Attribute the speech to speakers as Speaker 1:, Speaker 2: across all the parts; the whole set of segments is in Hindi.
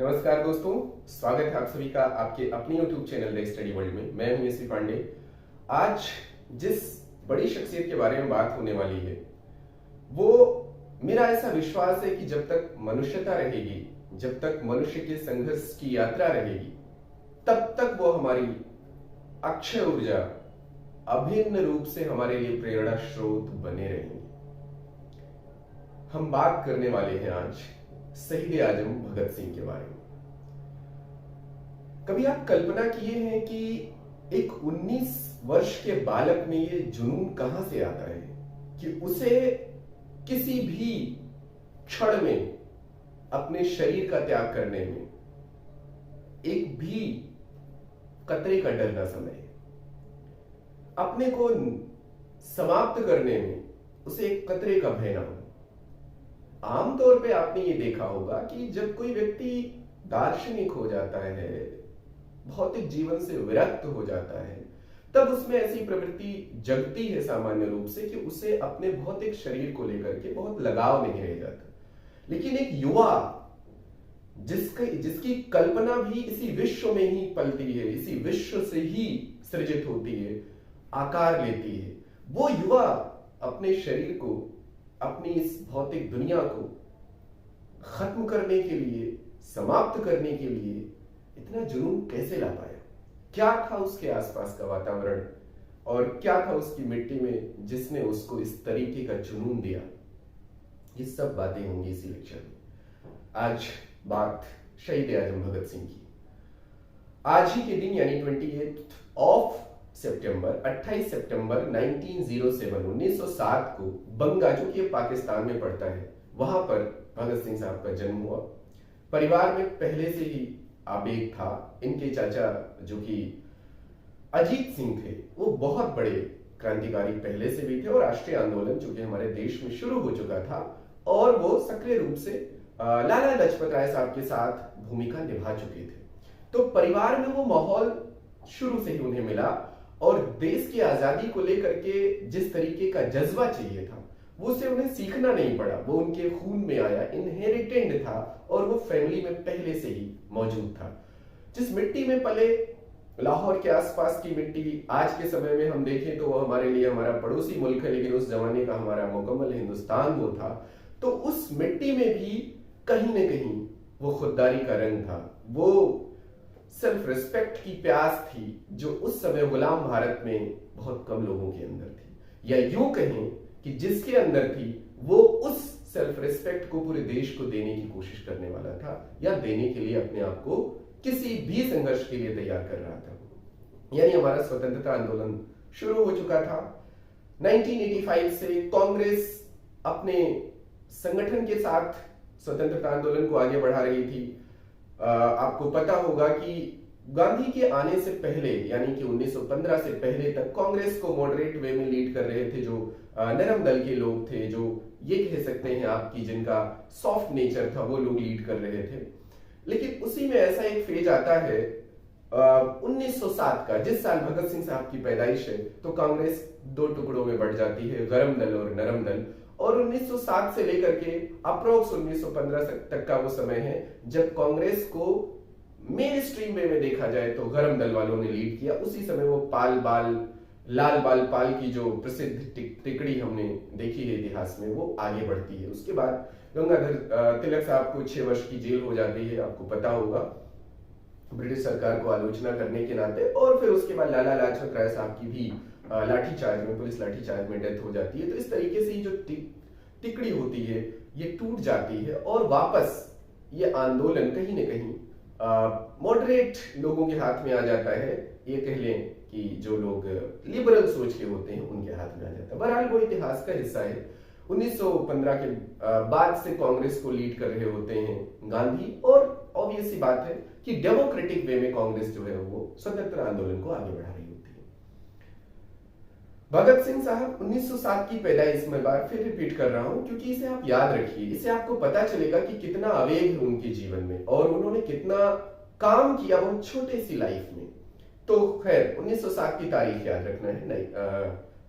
Speaker 1: नमस्कार दोस्तों, स्वागत है आप सभी का आपके अपने YouTube channel the study world में। मैं हूं एसवी पांडे। आज जिस बड़ी शख्सियत के बारे में बात होने वाली है वो मेरा ऐसा विश्वास है कि जब तक मनुष्यता रहेगी, जब तक मनुष्य के संघर्ष की यात्रा रहेगी, तब तक वो हमारी अक्षय ऊर्जा अभिन्न रूप से हमारे लिए प्रेरणा स्रोत बने रहेंगे। हम बात करने वाले हैं आज शहीद आजम भगत सिंह के बारे में। कभी आप कल्पना किए हैं कि एक 19 वर्ष के बालक में ये जुनून कहां से आता है कि उसे किसी भी क्षण में अपने शरीर का त्याग करने में एक भी कतरे का डर न समय, अपने को समाप्त करने में उसे एक कतरे का भय न हो। आमतौर पे आपने ये देखा होगा कि जब कोई व्यक्ति दार्शनिक हो जाता है, भौतिक जीवन से विरक्त हो जाता है, तब उसमें ऐसी प्रवृत्ति जगती है सामान्य रूप से कि उसे अपने भौतिक शरीर को लेकर के बहुत लगाव नहीं रह जाता। लेकिन एक युवा जिसकी कल्पना भी इसी विश्व में ही पलती है, इसी विश्व से ही सृजित होती है, आकार लेती है, वो युवा अपने शरीर को, अपनी इस भौतिक दुनिया को खत्म करने के लिए, समाप्त करने के लिए इतना जुनून कैसे ला पाया? क्या था उसके आसपास का वातावरण और क्या था उसकी मिट्टी में जिसने उसको इस तरीके का जुनून दिया? ये सब बातें होंगी इसी लेक्चर में। आज बात शहीद आजम भगत सिंह की। आज ही के दिन यानी 28 सितंबर 1907 को बंगा, जो कि पाकिस्तान में पड़ता है, वहां पर भगत सिंह साहब का जन्म हुआ। परिवार में पहले से ही आवेग था। इनके चाचा जो कि अजीत सिंह थे, वो बहुत बड़े क्रांतिकारी पहले से भी थे और राष्ट्रीय आंदोलन जो कि हमारे देश में शुरू हो चुका था और वो सक्रिय रूप से लाला लाजपत राय साहब के साथ भूमिका निभा चुके थे। तो परिवार में वो माहौल शुरू से ही उन्हें मिला और देश की आजादी को लेकर के जिस तरीके का जज्बा चाहिए था वो उसे उन्हें सीखना नहीं पड़ा, वो उनके खून में आया, इनहेरिटेड था और वो फैमिली में पहले से ही मौजूद था। जिस मिट्टी में पले, लाहौर के आसपास की मिट्टी, आज के समय में हम देखें तो वो हमारे लिए हमारा पड़ोसी मुल्क है, लेकिन उस जमाने का हमारा मुकम्मल हिंदुस्तान वो था। तो उस मिट्टी में भी कहीं ना कहीं वो खुददारी का रंग था, वो सेल्फ रिस्पेक्ट की प्यास थी जो उस समय गुलाम भारत में बहुत कम लोगों के अंदर थी, या यूं कहें कि जिसके अंदर थी वो उस सेल्फ रिस्पेक्ट को पूरे देश को देने की कोशिश करने वाला था, या देने के लिए अपने आप को किसी भी संघर्ष के लिए तैयार कर रहा था। यानी हमारा स्वतंत्रता आंदोलन शुरू हो चुका था। 1985 से कांग्रेस अपने संगठन के साथ स्वतंत्रता आंदोलन को आगे बढ़ा रही थी। आपको पता होगा कि गांधी के आने से पहले यानी कि 1915 से पहले तक कांग्रेस को मॉडरेट वे में लीड कर रहे थे जो नरम दल के लोग थे, जो ये कह सकते हैं आप कि जिनका सॉफ्ट नेचर था, वो लोग लीड कर रहे थे। लेकिन उसी में ऐसा एक फेज आता है 1907 का, जिस साल भगत सिंह साहब की पैदाइश है, तो कांग्रेस दो टुकड़ों में बढ़ जाती है, गरम दल और नरम दल। और 1907 से लेकर के अप्रोक्स 1915 तक का वो समय है जब कांग्रेस को मेन स्ट्रीम वे में देखा जाए तो गरम दल वालों ने लीड किया। उसी समय वो लाल बाल पाल की जो प्रसिद्ध टिकड़ी हमने देखी है इतिहास में, वो आगे बढ़ती है। उसके बाद गंगाधर तिलक साहब को 6 वर्ष की जेल हो जाती है, आपको पता होगा, ब्रिटिश सरकार को आलोचना करने के नाते। और फिर उसके बाद लाला लाजपत राय साहब की भी पुलिस लाठीचार्ज में डेथ हो जाती है। तो इस तरीके से जो टिकड़ी होती है ये टूट जाती है और वापस ये आंदोलन कहीं ना कहीं मॉडरेट लोगों के हाथ में आ जाता है, ये कह लें कि जो लोग लिबरल सोच के होते हैं उनके हाथ में आ जाता है। बहरहाल वो इतिहास का हिस्सा है। 1915 के बाद से कांग्रेस को लीड कर रहे होते हैं गांधी, और ऑब्वियस सी बात है कि डेमोक्रेटिक वे में कांग्रेस जो है वो स्वतंत्रता आंदोलन को आगे बढ़ा रही होती है। भगत सिंह साहब 1907 की पैदाइश, में बार फिर रिपीट कर रहा हूं क्योंकि इसे आप याद रखिए, इससे आपको पता चलेगा कि कितना आवेग है उनके जीवन में और उन्होंने कितना काम किया बहुत छोटे सी लाइफ में। तो खैर 1907 की तारीख याद रखना है,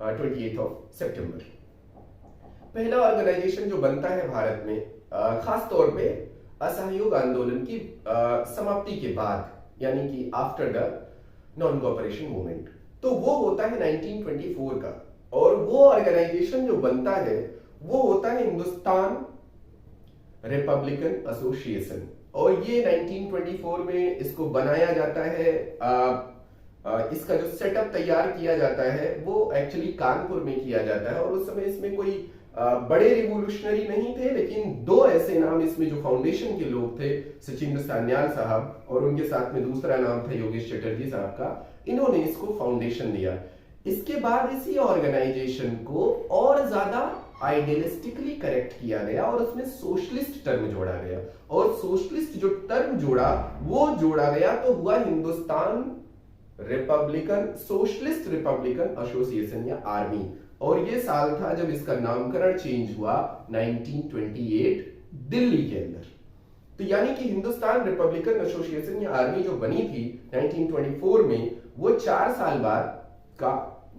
Speaker 1: 28 सितंबर। पहला ऑर्गेनाइजेशन जो बनता है भारत में, खास तौर पे असहयोग आंदोलन की समाप्ति के बाद, यानी कि after the non cooperation movement. तो वो होता है 1924 का, और वो ऑर्गेनाइजेशन जो बनता है वो होता है हिंदुस्तान रिपब्लिकन एसोसिएशन। और ये 1924 में इसको बनाया जाता है। इसका जो सेटअप तैयार किया जाता है वो एक्चुअली कानपुर में किया जाता है, और उस समय इसमें कोई बड़े रिवोल्यूशनरी नहीं थे, लेकिन दो ऐसे नाम इसमें जो फाउंडेशन के लोग थे, सचिंद्र सान्याल साहब और उनके साथ में दूसरा नाम था योगेश चटर्जी साहब का, इन्होंने इसको फाउंडेशन दिया। इसके बाद इसी ऑर्गेनाइजेशन को और ज्यादा आइडियलिस्टिकली करेक्ट किया गया और उसमें सोशलिस्ट टर्म जोड़ा गया, और सोशलिस्ट जो टर्म वो जोड़ा गया तो हुआ Hindustan Republican socialist Republican association या आर्मी। और ये साल था जब इसका नामकरण चेंज हुआ 1928 दिल्ली के अंदर। तो यानी कि हिंदुस्तान रिपब्लिकन एसोसिएशन या आर्मी जो बनी थी 1924 में, वो 4 साल बाद का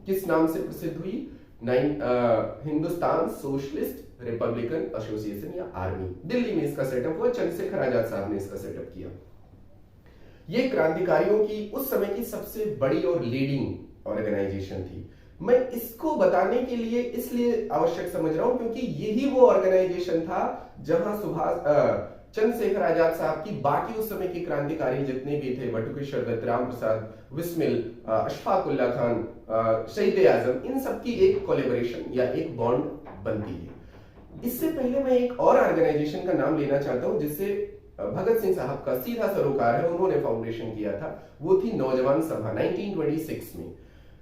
Speaker 1: किस नाम से प्रसिद्ध हुई? हिंदुस्तान सोशलिस्ट रिपब्लिकन एसोसिएशन या आर्मी। दिल्ली में इसका सेटअप हुआ, चंद्रशेखर आजाद साहब ने इसका सेटअप किया। ये क्रांतिकारियों की उस समय की सबसे बड़ी और लीडिंग ऑर्गेनाइजेशन थी। मैं इसको बताने के लिए इसलिए आवश्यक समझ रहा हूं क्योंकि यही वो ऑर्गेनाइजेशन था जहां चंद्रशेखर आजाद साहब की बाकी उस समय के क्रांतिकारी जितने भी थे, बटुकेश्वर दत्त, राम प्रसाद बिस्मिल, अशफाक उल्ला खान, शहीद आजम, इन सब की एक कोलैबोरेशन या एक बॉन्ड बनती है। इससे पहले मैं एक और ऑर्गेनाइजेशन का नाम लेना चाहता हूं जिससे भगत सिंह साहब का सीधा सरोकार है, उन्होंने फाउंडेशन किया था, वो थी नौजवान सभा 1926 में।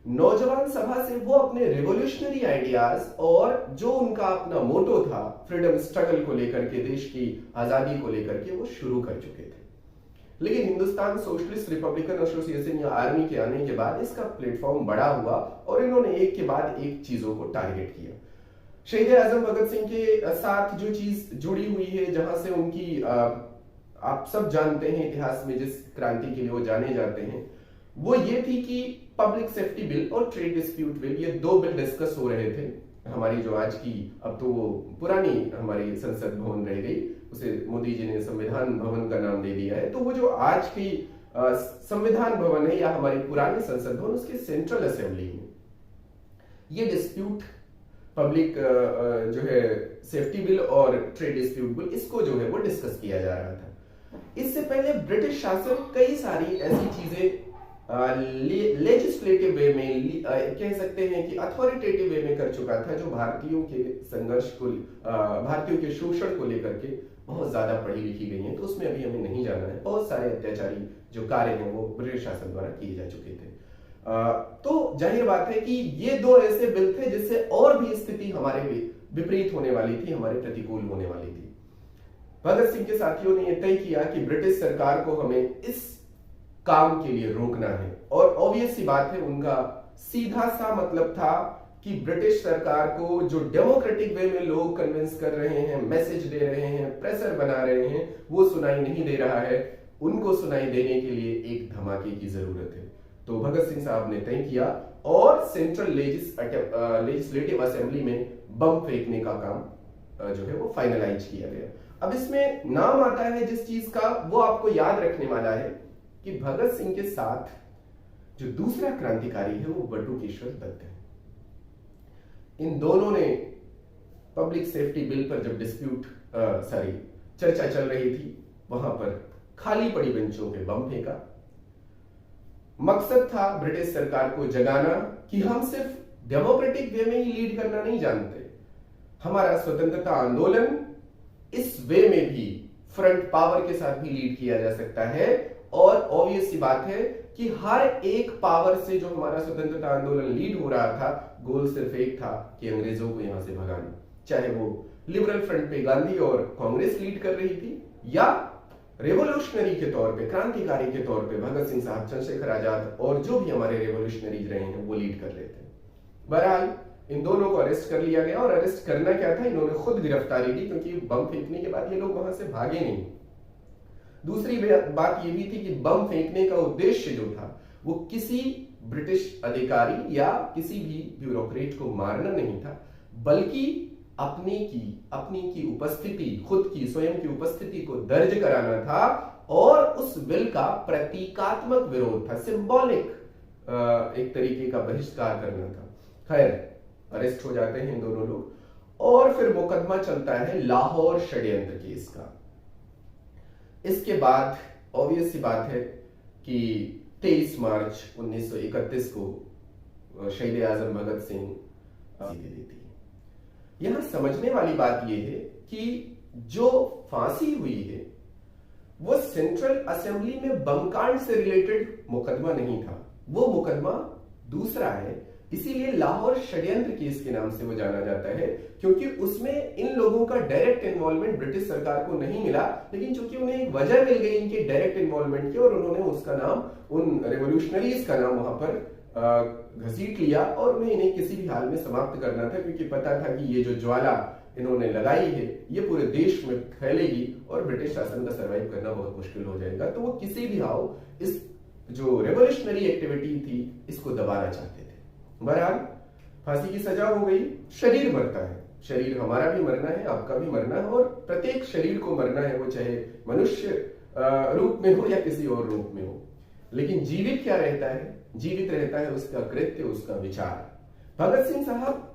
Speaker 1: नौजवान सभा से वो अपने रिवोल्यूशनरी आइडियाज और जो उनका अपना मोटो था फ्रीडम स्ट्रगल को लेकर के, देश की आजादी को लेकर के, वो शुरू कर चुके थे। लेकिन हिंदुस्तान सोशलिस्ट रिपब्लिकन एसोसिएशन या आर्मी के आने के बाद इसका प्लेटफॉर्म बड़ा हुआ और इन्होंने एक के बाद एक चीजों को टारगेट किया। शहीद आजम भगत सिंह के साथ जो चीज जुड़ी हुई है, जहां से उनकी आप सब जानते हैं इतिहास में जिस क्रांति के लिए वो जाने जाते हैं, वो ये थी कि पब्लिक सेफ्टी बिल और ट्रेड डिस्प्यूट बिल, ये 2 बिल डिस्कस हो रहे थे। हमारी जो आज की, अब तो वो पुरानी हमारी संसद भवन रह गई, उसे मोदी जी ने संविधान भवन का नाम दे दिया है। तो वो जो आज की संविधान भवन है या हमारी पुरानी संसद भवन, उसके सेंट्रल असेंबली में ये डिस्प्यूट पब्लिक जो है सेफ्टी बिल और ट्रेड डिस्प्यूट बिल, इसको जो है वो डिस्कस किया जा रहा था। इससे पहले ब्रिटिश शासन कई सारी ऐसी चीजें लेजिस्लेटिव वे में, कह सकते हैं कि अथॉरिटेटिव वे में कर चुका था, जो भारतीयों के संघर्ष को, भारतीयों के शोषण को लेकर के बहुत ज्यादा पढ़ी लिखी गई हैं, तो उसमें अभी हमें नहीं जाना है। बहुत सारे अत्याचारी जो कार्य हैं वो ब्रिटिश शासन द्वारा किए जा चुके थे। तो जाहिर बात है कि ये 2 ऐसे बिल थे जिससे और भी स्थिति हमारे विपरीत होने वाली थी, हमारे प्रतिकूल होने वाली थी। भगत सिंह के साथियों ने यह तय किया कि ब्रिटिश सरकार को हमें इस काम के लिए रोकना है, और ऑब्वियस सी बात है उनका सीधा सा मतलब था कि ब्रिटिश सरकार को जो डेमोक्रेटिक वे में लोग कन्विंस कर रहे हैं, मैसेज दे रहे हैं, प्रेशर बना रहे हैं, वो सुनाई नहीं दे रहा है। उनको सुनाई देने के लिए एक धमाके की जरूरत है। तो भगत सिंह साहब ने तय किया और सेंट्रल लेजिस्लेटिव असेंबली में बम फेंकने का काम जो है वो फाइनलाइज किया गया। अब इसमें नाम आता है जिस चीज का, वो आपको याद रखने वाला है कि भगत सिंह के साथ जो दूसरा क्रांतिकारी है वो बटुकेश्वर दत्त है। इन दोनों ने पब्लिक सेफ्टी बिल पर जब चर्चा चल रही थी, वहां पर खाली पड़ी बेंचों पे बम फेंका। मकसद था ब्रिटिश सरकार को जगाना कि हम सिर्फ डेमोक्रेटिक वे में ही लीड करना नहीं जानते, हमारा स्वतंत्रता आंदोलन इस वे में भी फ्रंट पावर के साथ भी लीड किया जा सकता है। और ऑब्वियस सी बात है कि हर एक पावर से जो हमारा स्वतंत्रता आंदोलन लीड हो रहा था, गोल सिर्फ एक था कि अंग्रेजों को यहां से भगाना। चाहे वो लिबरल फ्रंट पे गांधी और कांग्रेस लीड कर रही थी, या रेवोल्यूशनरी के तौर पे, क्रांतिकारी के तौर पे भगत सिंह साहब, चंद्रशेखर आजाद और जो भी हमारे रेवोल्यूशनरीज रहे हैं वो लीड कर रहे थे। बहरहाल इन दोनों को अरेस्ट कर लिया गया, और अरेस्ट करना क्या था, इन्होंने खुद गिरफ्तारी दी, क्योंकि बम फेंकने के बाद ये लोग वहां से भागे नहीं। दूसरी बात यह भी थी कि बम फेंकने का उद्देश्य जो था वो किसी ब्रिटिश अधिकारी या किसी भी ब्यूरोक्रेट को मारना नहीं था, बल्कि अपनी की उपस्थिति, खुद की स्वयं की उपस्थिति को दर्ज कराना था और उस बिल का प्रतीकात्मक विरोध था, सिंबॉलिक एक तरीके का बहिष्कार करना था। खैर, अरेस्ट हो जाते हैं दोनों लोग और फिर मुकदमा चलता है लाहौर षड्यंत्र केस का। इसके बाद ऑब्वियस सी बात है कि 23 मार्च 1931 को शहीद आजम भगत सिंह फांसी दे देती है। यहां समझने वाली बात यह है कि जो फांसी हुई है वो सेंट्रल असेंबली में बमकांड से रिलेटेड मुकदमा नहीं था, वो मुकदमा दूसरा है। इसीलिए लाहौर षड्यंत्र केस के नाम से वो जाना जाता है, क्योंकि उसमें इन लोगों का डायरेक्ट इन्वॉल्वमेंट ब्रिटिश सरकार को नहीं मिला, लेकिन चूंकि उन्हें एक वजह मिल गई इनके डायरेक्ट इन्वॉल्वमेंट की और उन्होंने उसका नाम, उन रेवोल्यूशनरीज का नाम वहां पर घसीट लिया और उन्हें इन्हें किसी भी हाल में समाप्त करना था, क्योंकि पता था कि ये जो ज्वाला इन्होंने लगाई है ये पूरे देश में फैलेगी और ब्रिटिश शासन का सर्वाइव करना बहुत मुश्किल हो जाएगा। तो वो किसी भी हाउ इस जो रेवोल्यूशनरी एक्टिविटी थी इसको दबाना चाहते थे। बहरहाल फांसी की सजा हो गई, शरीर मरता है, शरीर हमारा भी मरना है, आपका भी मरना है और प्रत्येक शरीर को मरना है, वो चाहे मनुष्य रूप में हो या किसी और रूप में हो। लेकिन जीवित क्या रहता है? जीवित रहता है उसका कृत्य, उसका विचार। भगत सिंह साहब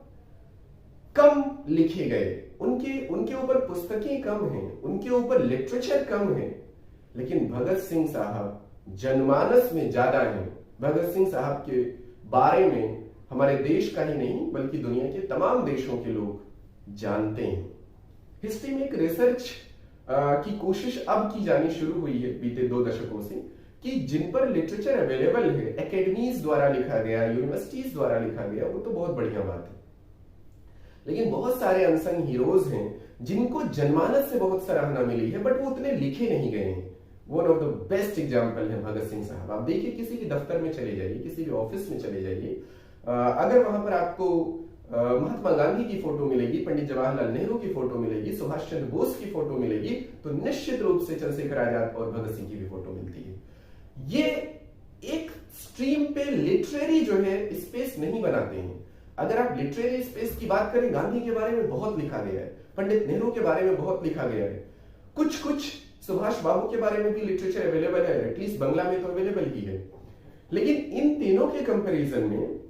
Speaker 1: कम लिखे गए, उनके ऊपर पुस्तकें कम हैं, उनके ऊपर लिटरेचर कम है, लेकिन भगत सिंह साहब जनमानस में ज्यादा है। भगत सिंह साहब के बारे में हमारे देश का ही नहीं बल्कि दुनिया के तमाम देशों के लोग जानते हैं। हिस्ट्री में एक रिसर्च की कोशिश अब की जानी शुरू हुई है बीते 2 दशकों से, कि जिन पर लिटरेचर अवेलेबल है, एकेडमीज द्वारा लिखा गया, यूनिवर्सिटीज द्वारा लिखा गया, वो तो बहुत बढ़िया बात है, लेकिन बहुत सारे अनसंग हीरोज हैं जिनको जनमानस से बहुत सराहना मिली है बट वो उतने लिखे नहीं गए हैं। One of the best example है भगत सिंह साहब। आप देखिए, किसी भी दफ्तर में चले जाइए, किसी भी ऑफिस में चले जाइए, अगर वहां पर आपको महात्मा गांधी की फोटो मिलेगी, पंडित जवाहरलाल नेहरू की फोटो मिलेगी, सुभाष चंद्र बोस की फोटो मिलेगी, तो निश्चित रूप से चंद्रशेखर आजाद और भगत सिंह की भी फोटो मिलती है। ये एक स्ट्रीम पे लिटरेरी जो है स्पेस नहीं बनाते हैं। अगर आप लिटरेरी स्पेस की बात करें, गांधी के बारे में बहुत लिखा गया है, पंडित नेहरू के बारे में बहुत लिखा गया है, कुछ सुभाष बाबू के बारे में भी लिटरेचर अवेलेबल है, एटलीस्ट बंगला में तो अवेलेबल ही है, लेकिन इन तीनों के कंपैरिजन में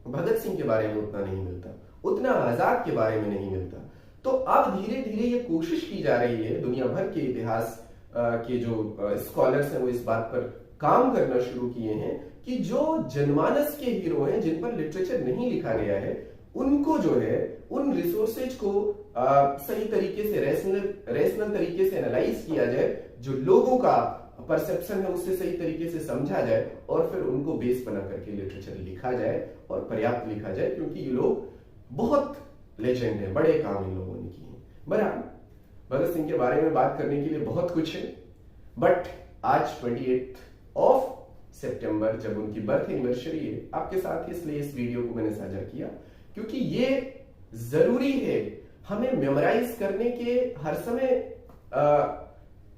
Speaker 1: भगत सिंह के बारे में उतना नहीं मिलता, उतना आजाद के बारे में नहीं मिलता। तो अब धीरे धीरे ये कोशिश की जा रही है, दुनिया भर के इतिहास के जो स्कॉलर्स हैं वो इस बात पर काम करना शुरू किए हैं कि जो जनमानस के हीरो हैं, जिन पर लिटरेचर नहीं लिखा गया है, उनको जो है उन रिसोर्सेज को सही तरीके से रेशनल तरीके से एनालाइज किया जाए, जो लोगों का परसेप्शन है उससे सही तरीके से समझा जाए और फिर उनको बेस बना करके लिटरेचर लिखा जाए और पर्याप्त लिखा जाए, क्योंकि ये लोग बहुत लेजेंड है, बड़े काम इन लोगों ने किए हैं। बहरहाल भगत सिंह के बारे में बात करने के लिए बहुत कुछ है, बट आज 28 सितंबर जब उनकी बर्थ एनिवर्सरी है, आपके साथ इसलिए इस वीडियो को मैंने साझा किया क्योंकि ये जरूरी है। हमें मेमोराइज करने के हर समय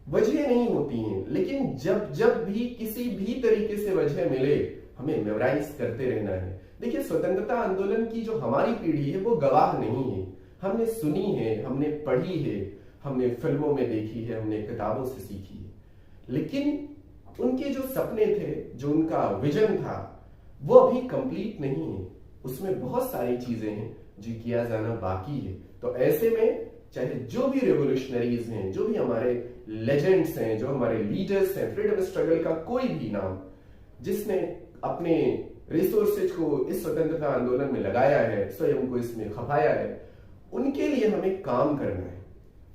Speaker 1: वजह नहीं होती हैं, लेकिन जब भी किसी भी तरीके से वजह मिले हमें मेमोराइज करते रहना है। देखिए, स्वतंत्रता आंदोलन की जो हमारी पीढ़ी है वो गवाह नहीं है, हमने सुनी है, हमने पढ़ी है, हमने फिल्मों में देखी है, हमने किताबों से सीखी है, लेकिन उनके जो सपने थे, जो उनका विजन था, वो अभी कंप्लीट नहीं है। उसमें बहुत सारी चीजें हैं जो किया जाना बाकी है। तो ऐसे में चाहे जो भी रेवोल्यूशनरीज हैं, जो भी हमारे लेजेंड्स हैं, जो हमारे लीडर्स हैं, फ्रीडम स्ट्रगल का कोई भी नाम जिसने अपने रिसोर्सेज को इस स्वतंत्रता आंदोलन में लगाया है, स्वयं को इसमें खपाया है, उनके लिए हमें काम करना है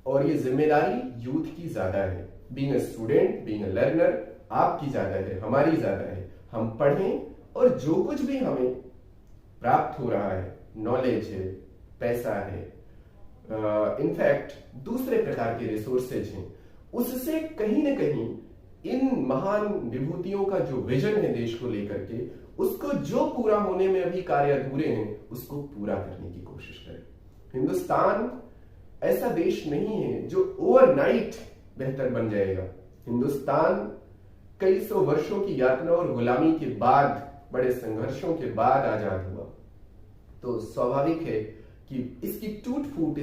Speaker 1: और ये जिम्मेदारी यूथ की ज्यादा है। Being a student, being a learner, आपकी ज्यादा है, हमारी ज्यादा है। हम पढ़ें और जो कुछ भी हमें प्राप्त हो रहा है, नॉलेज है, पैसा है, इनफैक्ट दूसरे प्रकार के रिसोर्सेज हैं, उससे कहीं ना कहीं इन महान विभूतियों का जो विजन है देश को लेकर के, उसको जो पूरा होने में अभी कार्य अधूरे हैं उसको पूरा करने की कोशिश करें। हिंदुस्तान ऐसा देश नहीं है जो ओवरनाइट बेहतर बन जाएगा। हिंदुस्तान कई सौ वर्षों की यातना और गुलामी के बाद, बड़े संघर्षों के बाद आजाद हुआ। तो स्वाभाविक है कि इसकी टूट फूट,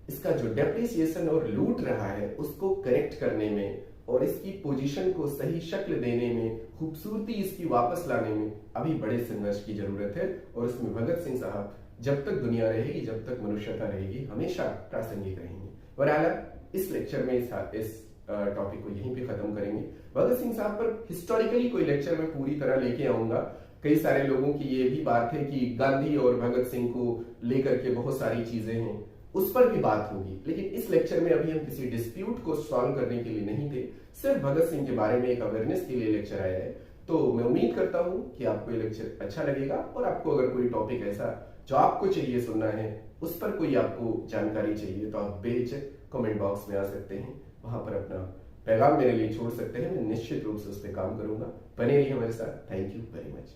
Speaker 1: इसका जो डेप्रिसिएशन और लूट रहा है उसको करेक्ट करने में और इसकी पोजीशन को सही शक्ल देने में, खूबसूरती इसकी वापस लाने में अभी बड़े संघर्ष की जरूरत है। और उसमें भगत सिंह साहब जब तक दुनिया रहेगी, जब तक मनुष्यता रहेगी, हमेशा प्रासंगिक रहेंगे। बहरहाल इस लेक्चर में इस टॉपिक को यहीं पे खत्म करेंगे। भगत सिंह साहब पर हिस्टोरिकली कोई लेक्चर मैं पूरी तरह लेके आऊंगा। कई सारे लोगों की ये भी बात है कि गांधी और भगत सिंह को लेकर के बहुत सारी चीजें हैं, उस पर भी बात होगी। लेकिन इस लेक्चर में अभी हम किसी डिस्प्यूट को सॉल्व करने के लिए नहीं थे, सिर्फ भगत सिंह के बारे में एक अवेयरनेस के लिए लेक्चर आया है। तो मैं उम्मीद करता हूं कि आपको ये लेक्चर अच्छा लगेगा और आपको अगर कोई टॉपिक ऐसा जो आपको चाहिए सुनना है, उस पर कोई आपको जानकारी चाहिए, तो आप बेझिझक कमेंट बॉक्स में आ सकते हैं, वहां पर अपना पैगाम मेरे लिए छोड़ सकते हैं। मैं निश्चित रूप से उस पर काम करूंगा। बने रहिए हमारे साथ। Thank you very much.